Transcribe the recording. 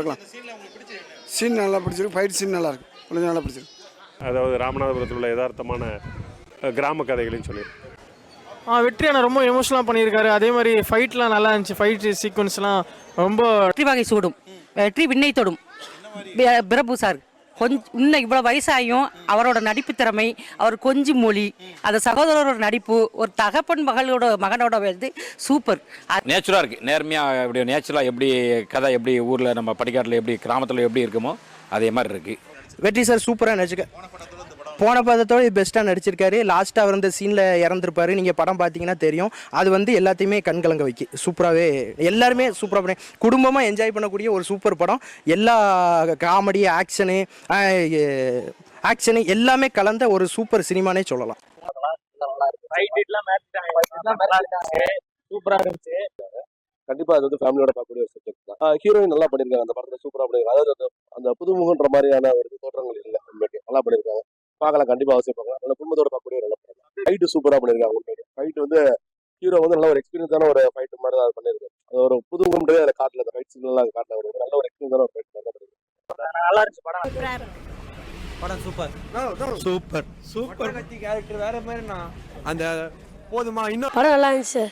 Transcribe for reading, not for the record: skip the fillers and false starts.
பார்க்கலாம். சீன் நல்லா பிடிச்சிருக்கு, ஃபைட் சீன் நல்லா இருக்கு, கொஞ்சம் நல்லா பிடிச்சிருக்கு. அதாவது ராமநாதபுரத்தில் உள்ள யதார்த்தமான கிராம கதைகளையும் சொல்லி வெற்றி அண்ணா ரொம்ப எமோஷனலாக பண்ணியிருக்காரு. அதே மாதிரி ஃபைட்லாம் நல்லா இருந்துச்சு. ஃபைட் சீக்வன்ஸ்லாம் ரொம்ப வெற்றி வகை சூடும், வெற்றி விண்ணை தொடும். பிரபு சார் கொஞ்சம் இன்னும் இவ்வளோ வயசாகியும் அவரோட நடிப்பு திறமை, அவர் கொஞ்சி மொழி, அந்த சகோதரரோட நடிப்பு, ஒரு தகப்பன் மகனோட வந்து சூப்பர். நேச்சுரலாக இருக்குது, நேர்மையாக இப்படி நேச்சுரலாக எப்படி கதை எப்படி ஊரில் நம்ம படிக்காட்டில் எப்படி கிராமத்தில் எப்படி இருக்குமோ அதே மாதிரி இருக்குது. வெற்றி சார் சூப்பராக நடிச்சிருக்க, போன படத்தோடு இது பெஸ்ட்டாக நடிச்சிருக்காரு. லாஸ்ட்டாக அவர் இந்த சீனில் இறந்துருப்பாரு. நீங்கள் படம் பார்த்தீங்கன்னா தெரியும். அது வந்து எல்லாத்தையுமே கண்கலங்க வைக்கி சூப்பராகவே எல்லாருமே சூப்பராக பண்ணி குடும்பமாக என்ஜாய் பண்ணக்கூடிய ஒரு சூப்பர் படம். எல்லா காமெடி ஆக்ஷனு எல்லாமே கலந்த ஒரு சூப்பர் சினிமானே சொல்லலாம். சூப்பராக இருந்துச்சு. கண்டிப்பாக அது வந்து ஃபேமிலியோட பார்க்கக்கூடிய ஒரு சப்ஜெக்ட் தான். ஹீரோயின் நல்லா பண்ணியிருக்காங்க, அந்த படத்தில் சூப்பராக பண்ணியிருக்காங்க. அதாவது அந்த புதுமுகன்ற மாதிரியான ஒரு தோற்றங்கள் இல்லை, உண்மைக்கு நல்லா பண்ணியிருக்காங்க. பார்க்கலாம், கண்டிப்பாக அவசியம் பார்க்கலாம். நல்ல குடும்பத்தோட பார்க்கக்கூடிய நல்ல படம். ஃபைட்டு சூப்பராக பண்ணியிருக்காங்க. உண்மைக்கு ஃபைட் வந்து ஹீரோ வந்து நல்ல ஒரு எக்ஸ்பீரியன்ஸான ஒரு ஃபைட் மாதிரி தான் பண்ணியிருக்காரு. அது ஒரு புதுமுகம்ன்றதே அதில் காட்டல, அந்த ஃபைட் சீன்லாம் காட்டின ஒரு நல்ல ஒரு எக்ஸ்பீரியன்ஸான ஒரு ஃபைட் நல்லா பண்ணியிருக்காங்க. நல்லா இருந்துச்சு படம். சூப்பர் சூப்பர் சூப்பர் கேரக்டர் வேற மாதிரி. அந்த போதுமா இன்னும் படம் நல்லா இருந்துச்சு.